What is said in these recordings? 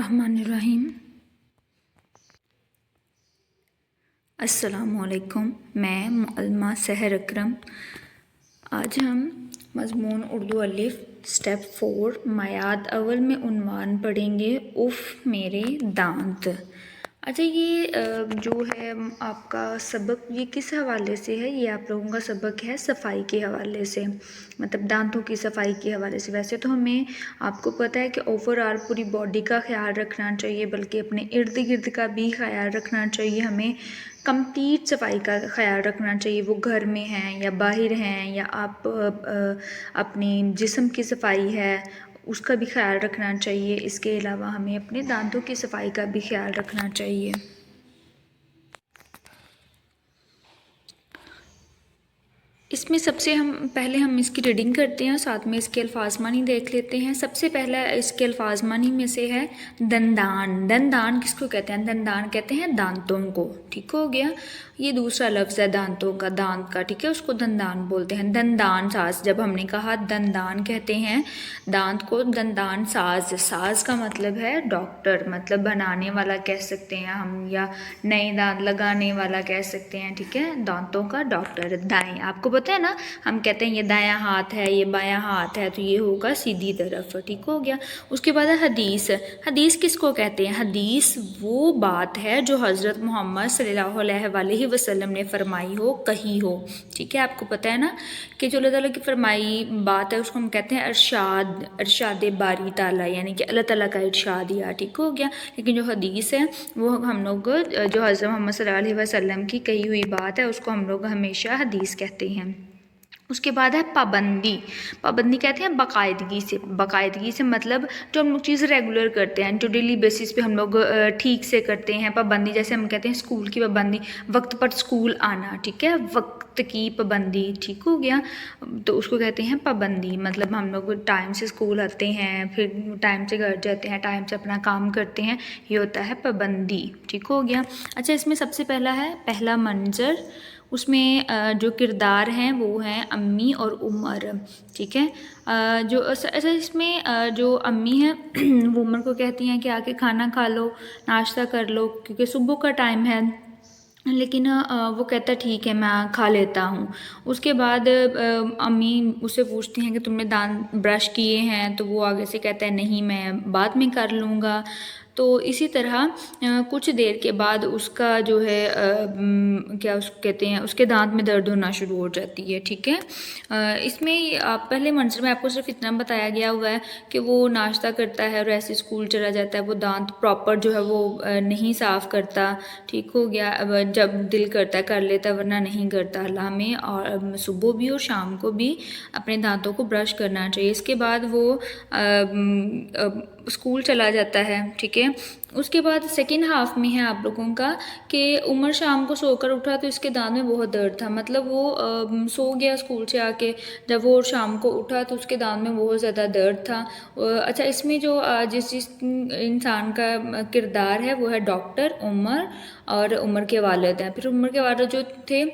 बिस्मिल्लाहिर्रहमानिर्रहीम। अस्सलामुअलैकुम। मैं मुअल्लिमा सहर अकरम। आज हम मज़मून उर्दू अलिफ स्टेप 4 मायात अव्वल में उन्वान पढ़ेंगे, उफ़ मेरे दांत। अच्छा, ये जो है आपका सबक, ये किस हवाले से है? ये आप लोगों का सबक है सफाई के हवाले से, मतलब दांतों की सफाई के हवाले से। वैसे तो हमें, आपको पता है कि ओवरऑल पूरी बॉडी का ख्याल रखना चाहिए, बल्कि अपने इर्द गिर्द का भी ख्याल रखना चाहिए। हमें कंप्लीट सफाई का ख्याल रखना चाहिए, वो घर में हैं या बाहर हैं, या आप अपनी जिस्म की सफाई है उसका भी ख्याल रखना चाहिए। इसके अलावा हमें अपने दांतों की सफाई का भी ख्याल रखना चाहिए। इसमें सबसे हम इसकी रीडिंग करते हैं, साथ में इसके अल्फाज मानी देख लेते हैं। सबसे पहला इसके अल्फाज मानी में से है दंदान। दंदान किसको कहते हैं? दंदान कहते हैं दांतों को, ठीक हो गया। ये दूसरा लफ्ज़ है दांतों का, दांत का, ठीक है, उसको दंदान बोलते हैं। दंदान साज, जब हमने कहा दंदान कहते हैं दांत को, दंदान साज, साज का मतलब है डॉक्टर, मतलब बनाने वाला कह सकते हैं हम, या नए दांत लगाने वाला कह सकते हैं, ठीक है, दांतों का डॉक्टर। दाएं, आपको पता है ना, हम कहते हैं ये दायां हाथ है, ये बायां हाथ है, तो ये होगा सीधी तरफ, ठीक हो गया। उसके बाद है हदीस। हदीस किसको कहते हैं? हदीस वो बात है जो हज़रत मोहम्मद सल्लल्लाहु अलैहि वसल्लम ने फरमाई हो, कही हो, ठीक है। आपको पता है ना कि जो अल्लाह ताला की फरमाई बात है उसको हम कहते हैं अरशाद, अरशाद बारी ताला, यानी कि अल्लाह ताला का इरशाद या, ठीक हो गया। लेकिन जो हदीस है वो हम लोग, जो हज़रत मोहम्मद सल्लल्लाहु अलैहि वसल्लम की कही हुई बात है उसको हम लोग हमेशा हदीस कहते हैं। उसके बाद है पाबंदी। पाबंदी कहते हैं बाकायदगी से। बाकायदगी से मतलब जो हम लोग चीज़ रेगुलर करते हैं, जो डेली बेसिस पे हम लोग ठीक से करते हैं। पाबंदी जैसे हम कहते हैं स्कूल की पाबंदी, वक्त पर स्कूल आना, ठीक है, वक्त की पाबंदी, ठीक हो गया, तो उसको कहते हैं पाबंदी। मतलब हम लोग टाइम से स्कूल आते हैं, फिर टाइम से घर जाते हैं, टाइम से अपना काम करते हैं, ये होता है पाबंदी, ठीक हो गया। अच्छा, इसमें सबसे पहला है पहला मंजर। उसमें जो किरदार हैं वो हैं अम्मी और उमर, ठीक है। जो ऐसा इसमें जो अम्मी हैं वो उमर को कहती हैं कि आके खाना खा लो, नाश्ता कर लो, क्योंकि सुबह का टाइम है। लेकिन वो कहता ठीक है मैं खा लेता हूँ। उसके बाद अम्मी उससे पूछती हैं कि तुमने दांत ब्रश किए हैं? तो वो आगे से कहता है नहीं, मैं बाद में कर लूँगा। तो इसी तरह कुछ देर के बाद उसका जो है क्या उसको कहते हैं, उसके दांत में दर्द होना शुरू हो जाती है, ठीक है। इसमें आप पहले मंजर में आपको सिर्फ इतना बताया गया हुआ है कि वो नाश्ता करता है और ऐसे स्कूल चला जाता है, वो दांत प्रॉपर जो है वो नहीं साफ़ करता, ठीक हो गया। अब जब दिल करता है कर लेता है, वरना नहीं करता। अल्लाह में और सुबह भी और शाम को भी अपने दांतों को ब्रश करना चाहिए। इसके बाद वो स्कूल चला जाता है, ठीक है। उसके बाद सेकेंड हाफ में है आप लोगों का कि उमर शाम को सोकर उठा तो इसके दांत में बहुत दर्द था, मतलब वो सो गया स्कूल से आके, जब वो शाम को उठा तो उसके दांत में बहुत ज़्यादा दर्द था। अच्छा, इसमें जो जिस इंसान का किरदार है वो है डॉक्टर उमर, और उमर के वालिद हैं। फिर उमर के वालिद जो थे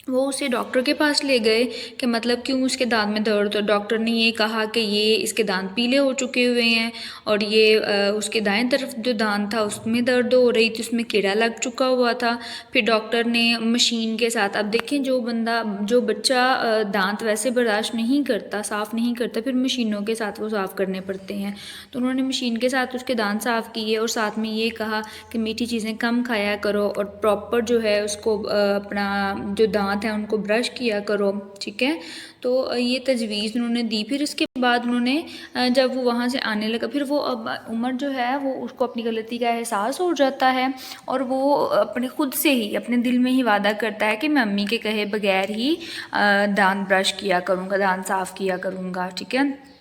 वो उसे डॉक्टर के पास ले गए कि मतलब क्यों उसके दांत में दर्द। तो डॉक्टर ने ये कहा कि ये इसके दांत पीले हो चुके हुए हैं, और ये उसके दाएं तरफ जो दांत था उसमें दर्द हो रही थी, उसमें कीड़ा लग चुका हुआ था। फिर डॉक्टर ने मशीन के साथ, अब देखें जो बच्चा दांत वैसे बर्दाश्त नहीं करता, साफ़ नहीं करता, फिर मशीनों के साथ वो साफ़ करने पड़ते हैं। तो उन्होंने मशीन के साथ उसके दांत साफ़ किए, और साथ में ये कहा कि मीठी चीज़ें कम खाया करो, और प्रॉपर जो है उसको अपना जो दांत है उनको ब्रश किया करो, ठीक है। तो ये तजवीज़ उन्होंने दी। फिर इसके बाद उन्होंने जब वो वहाँ से आने लगा, फिर वो अब उमर जो है वो उसको अपनी गलती का एहसास हो जाता है, और वो अपने खुद से ही अपने दिल में ही वादा करता है कि मैं अम्मी के कहे बगैर ही दांत ब्रश किया करूँगा, दांत साफ़ किया करूँगा, ठीक है।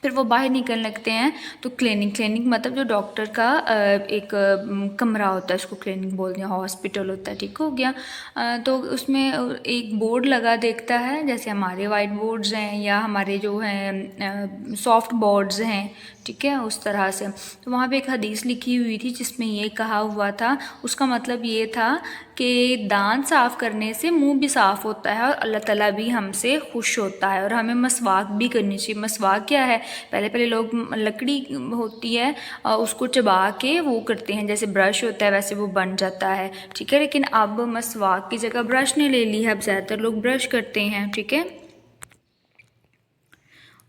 फिर वो बाहर निकलने लगते हैं तो क्लिनिक मतलब जो डॉक्टर का एक कमरा होता है, उसको क्लिनिक बोलते हैं, हॉस्पिटल होता है, ठीक हो गया। तो उसमें एक बोर्ड लगा देखता है, जैसे हमारे वाइट बोर्ड्स हैं या हमारे जो हैं सॉफ्ट बोर्ड्स हैं, ठीक है, उस तरह से। तो वहाँ पे एक हदीस लिखी हुई थी जिसमें ये कहा हुआ था, उसका मतलब ये था कि दांत साफ़ करने से मुंह भी साफ़ होता है और अल्लाह ताला भी हमसे खुश होता है। और हमें मसवाक भी करनी चाहिए। मसवाक क्या है, पहले लोग लकड़ी होती है उसको चबा के वो करते हैं, जैसे ब्रश होता है वैसे वो बन जाता है, ठीक है। लेकिन अब मसवाक की जगह ब्रश ने ले ली है, अब ज़्यादातर लोग ब्रश करते हैं, ठीक है।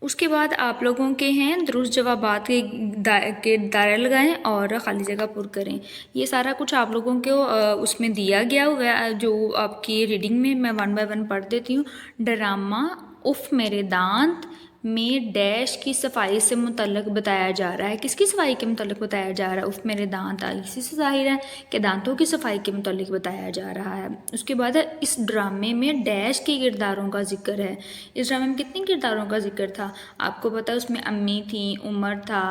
उसके बाद आप लोगों के हैं दुरुस्त जवाबात के दायरे लगाएं और ख़ाली जगह पुर करें। ये सारा कुछ आप लोगों को उसमें दिया गया हुआ है, जो आपकी रीडिंग में मैं 1 बाय 1 पढ़ देती हूँ। ड्रामा उफ़ मेरे दांत में डैश की सफाई से मुतल्लक बताया जा रहा है। किसकी सफाई के मुतल्लक बताया जा रहा है? उफ़ मेरे दांत, इसी से ज़ाहिर है कि दांतों की सफाई के मुतल्लिक बताया जा रहा है। उसके बाद है इस ड्रामे में डैश के किरदारों का जिक्र है। इस ड्रामे में कितने किरदारों का जिक्र था आपको पता है? उसमें अम्मी थी, उमर था,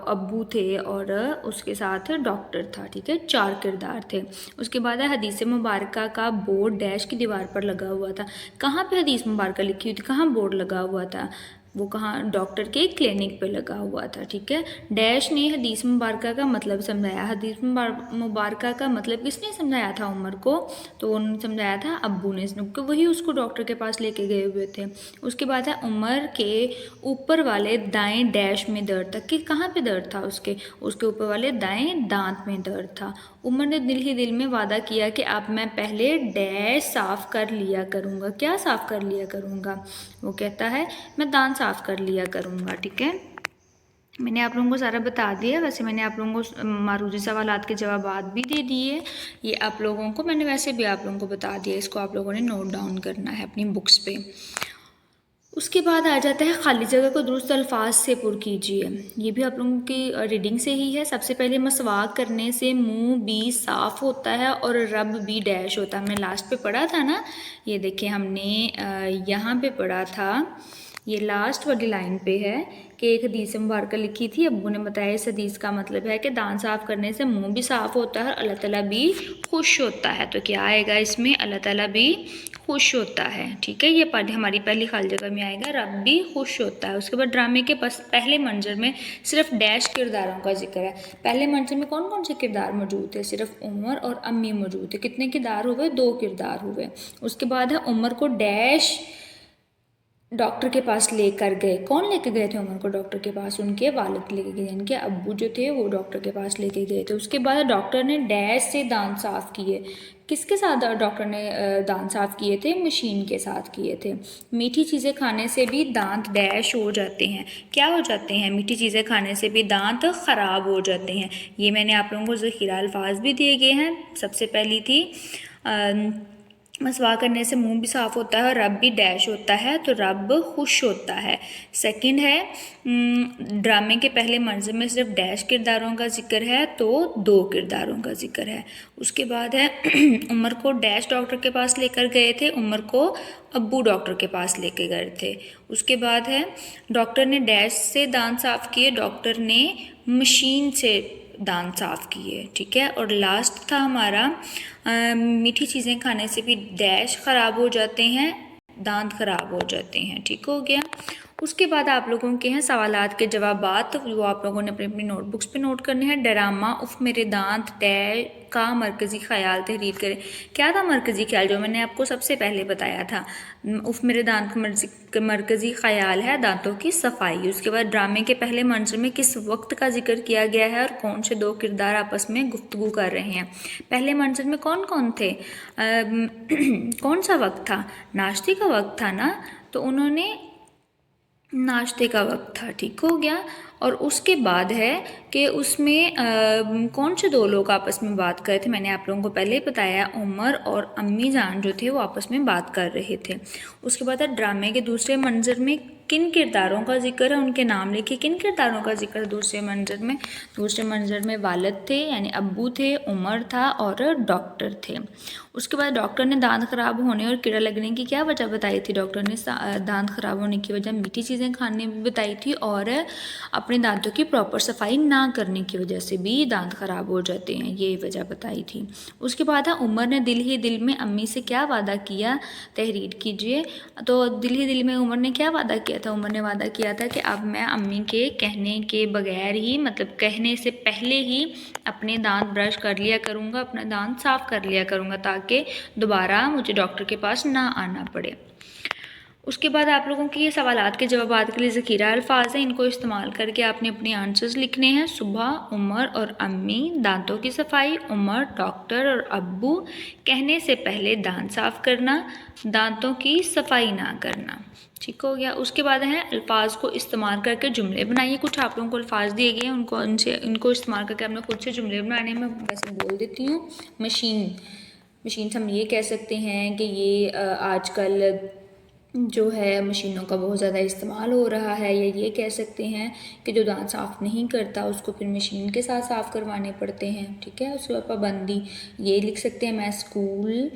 अब्बू थे और उसके साथ डॉक्टर था, ठीक है। 4 किरदार थे। उसके बाद है हदीस मुबारक का बोर्ड डैश की दीवार पर लगा हुआ था। कहाँ पे हदीस मुबारक लिखी हुई थी, कहाँ बोर्ड लगा हुआ था? वो कहाँ? डॉक्टर के क्लिनिक पे लगा हुआ था, ठीक है। डैश ने हदीस मुबारक का मतलब समझाया। हदीस मुबारक का मतलब किसने समझाया था उमर को? तो उन्होंने समझाया था अब्बू ने, क्योंकि वही उसको डॉक्टर के पास लेके गए हुए थे। उसके बाद है उमर के ऊपर वाले दाएं डैश में दर्द था। कि कहाँ पे दर्द था? उसके ऊपर वाले दाएं दांत में दर्द था। उमर ने दिल ही दिल में वादा किया कि अब मैं पहले डैश साफ़ कर लिया करूँगा। क्या साफ़ कर लिया करूँगा? वो कहता है मैं दांत साफ़ कर लिया करूँगा, ठीक है। मैंने आप लोगों को सारा बता दिया। वैसे मैंने आप लोगों को मारूजी सवालात के जवाबात भी दे दिए। ये आप लोगों को मैंने वैसे भी आप लोगों को बता दिया। इसको आप लोगों ने नोट डाउन करना है अपनी बुक्स पे। उसके बाद आ जाता है खाली जगह को दुरुस्त अल्फाज से पुर कीजिए। ये भी आप लोगों की रीडिंग से ही है। सबसे पहले मसवाक करने से मुंह भी साफ़ होता है और रब भी डैश होता है। हमने लास्ट पे पढ़ा था ना, ये देखिए हमने यहाँ पे पढ़ा था, ये लास्ट वाली लाइन पे है कि एक हदीस मुबारक लिखी थी। अब्बू ने बताया इस हदीस का मतलब है कि दांत साफ़ करने से मुंह भी साफ़ होता है और अल्लाह ताला भी खुश होता है। तो क्या आएगा इसमें? अल्लाह ताला भी खुश होता है, ठीक है। ये हमारी पहली खाली जगह में आएगा, रब भी खुश होता है। उसके बाद ड्रामे के पहले मंजर में सिर्फ डैश किरदारों का जिक्र है। पहले मंजर में कौन कौन से किरदार मौजूद थे? सिर्फ उमर और अम्मी मौजूद थे। कितने किरदार हुए? 2 किरदार हुए। उसके बाद है उमर को डैश डॉक्टर के पास लेकर गए। कौन लेके गए थे उमर को डॉक्टर के पास? उनके वालिद लेके गए, इनके अब्बू जो थे वो डॉक्टर के पास लेके गए थे। उसके बाद डॉक्टर ने डैश से दांत साफ़ किए। किसके साथ डॉक्टर ने दांत साफ़ किए थे? मशीन के साथ किए थे। मीठी चीज़ें खाने से भी दांत डैश हो जाते हैं। क्या हो जाते हैं? मीठी चीज़ें खाने से भी दांत ख़राब हो जाते हैं। ये मैंने आप लोगों को ज़ख़ीरा अल्फाज भी दिए गए हैं। सबसे पहली थी मसवाक करने से मुंह भी साफ़ होता है और रब भी डैश होता है, तो रब खुश होता है। सेकंड है ड्रामे के पहले मंजर में सिर्फ डैश किरदारों का जिक्र है, तो 2 किरदारों का जिक्र है। उसके बाद है उमर को डैश डॉक्टर के पास लेकर गए थे, उमर को अब्बू डॉक्टर के पास लेके गए थे। उसके बाद है डॉक्टर ने डैश से दांत साफ़ किए, डॉक्टर ने मशीन से दांत साफ़ किए, ठीक है। और लास्ट था हमारा मीठी चीज़ें खाने से भी डैश ख़राब हो जाते हैं, दांत ख़राब हो जाते हैं, ठीक हो गया। उसके बाद आप लोगों के हैं सवालात के जवाबात, वो आप लोगों ने अपनी अपनी नोटबुक्स पे नोट करने हैं। ड्रामा उफ़ मेरे दांत डैश का मरकज़ी ख्याल तहरीर करें। क्या था मरकज़ी ख्याल? जो मैंने आपको सबसे पहले बताया था, उफ़ मेरे दांत का मरकज़ी ख्याल है दांतों की सफाई। उसके बाद ड्रामे के पहले मंजर में किस वक्त का जिक्र किया गया है और कौन से 2 किरदार आपस में गुफ्तगू कर रहे हैं? पहले मंजर में कौन कौन थे? कौन सा वक्त था? नाश्ते का वक्त था ना, तो उन्होंने नाश्ते का वक्त था, ठीक हो गया। और उसके बाद है कि उसमें कौन से 2 लोग आपस में बात कर रहे थे? मैंने आप लोगों को पहले ही बताया, उमर और अम्मी जान जो थे वो आपस में बात कर रहे थे। उसके बाद ड्रामे के दूसरे मंजर में किन किरदारों का जिक्र है? उनके नाम लिखिए। किन किरदारों का जिक्र है दूसरे मंजर में? दूसरे मंजर में वालिद थे यानी अब्बू थे, उमर था और डॉक्टर थे। उसके बाद डॉक्टर ने दांत ख़राब होने और कीड़ा लगने की क्या वजह बताई थी? डॉक्टर ने दांत ख़राब होने की वजह मीठी चीज़ें खाने भी बताई थी और अपने अपने दांतों की प्रॉपर सफाई ना करने की वजह से भी दांत ख़राब हो जाते हैं, ये वजह बताई थी। उसके बाद है उमर ने दिल ही दिल में अम्मी से क्या वादा किया, तहरीर कीजिए। तो दिल ही दिल में उमर ने क्या वादा किया था? उमर ने वादा किया था कि अब मैं अम्मी के कहने के बगैर ही, मतलब कहने से पहले ही अपने दांत ब्रश कर लिया करूँगा, अपना दांत साफ़ कर लिया करूँगा, ताकि दोबारा मुझे डॉक्टर के पास ना आना पड़े। उसके बाद आप लोगों के ये सवालात के जवाबात के लिए ज़ख़ीरा अल्फाज हैं, इनको इस्तेमाल करके आपने अपने आंसर्स लिखने हैं। सुबह, उमर और अम्मी, दांतों की सफाई, उमर, डॉक्टर और अब्बू, कहने से पहले दांत साफ़ करना, दांतों की सफाई ना करना। ठीक हो गया। उसके बाद है अल्फाज को इस्तेमाल करके जुमले बनाइए। कुछ आप लोगों को अल्फाज दिए गए हैं, इनको इस्तेमाल करके आपने खुद से जुमले बनाने हैं। मैं वैसे बोल देती हूँ। मशीन हम ये कह सकते हैं कि ये आजकल जो है मशीनों का बहुत ज़्यादा इस्तेमाल हो रहा है, या ये कह सकते हैं कि जो दांत साफ़ नहीं करता उसको फिर मशीन के साथ साफ़ करवाने पड़ते हैं। ठीक है। उसके बाद पाबंदी ये लिख सकते हैं, मैं स्कूल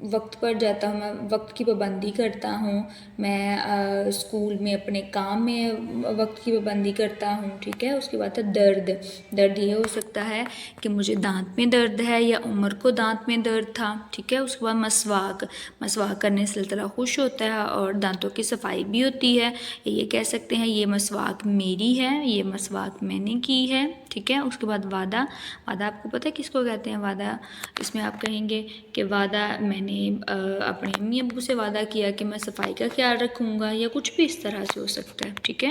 वक्त पर जाता हूँ, मैं वक्त की पाबंदी करता हूँ, मैं स्कूल में अपने काम में वक्त की पाबंदी करता हूँ। ठीक है। उसके बाद है दर्द ये हो सकता है कि मुझे दांत में दर्द है, या उमर को दांत में दर्द था। ठीक है। उसके बाद मसवाक करने से अल्लाह खुश होता है और दांतों की सफाई भी होती है। ये कह सकते हैं ये मसवाक मेरी है, ये मसवाक मैंने की है। ठीक है। उसके बाद वादा आपको पता है किसको कहते हैं? वादा, इसमें आप कहेंगे कि वादा मैंने अपने अम्मी अब्बू से वादा किया कि मैं सफाई का ख्याल रखूँगा, या कुछ भी इस तरह से हो सकता है। ठीक है।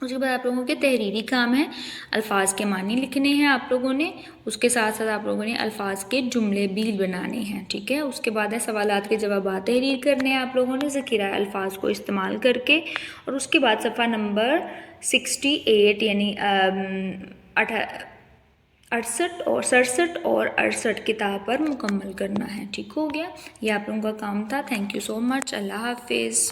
उसके बाद आप लोगों के तहरीरी काम है, अल्फाज के मानी लिखने हैं आप लोगों ने, उसके साथ साथ आप लोगों ने अल्फाज के जुमले भी बनाने हैं। ठीक है। उसके बाद है सवालात के जवाब तहरीर करने हैं आप लोगों ने ज़ख़ीरा अल्फाज को इस्तेमाल करके। और उसके बाद सफ़ा नंबर 68 यानी 67 और 68 किताब पर मुकम्मल करना है। ठीक हो गया। ये आप लोगों का काम था। Thank you so much. अल्लाह हाफिज़।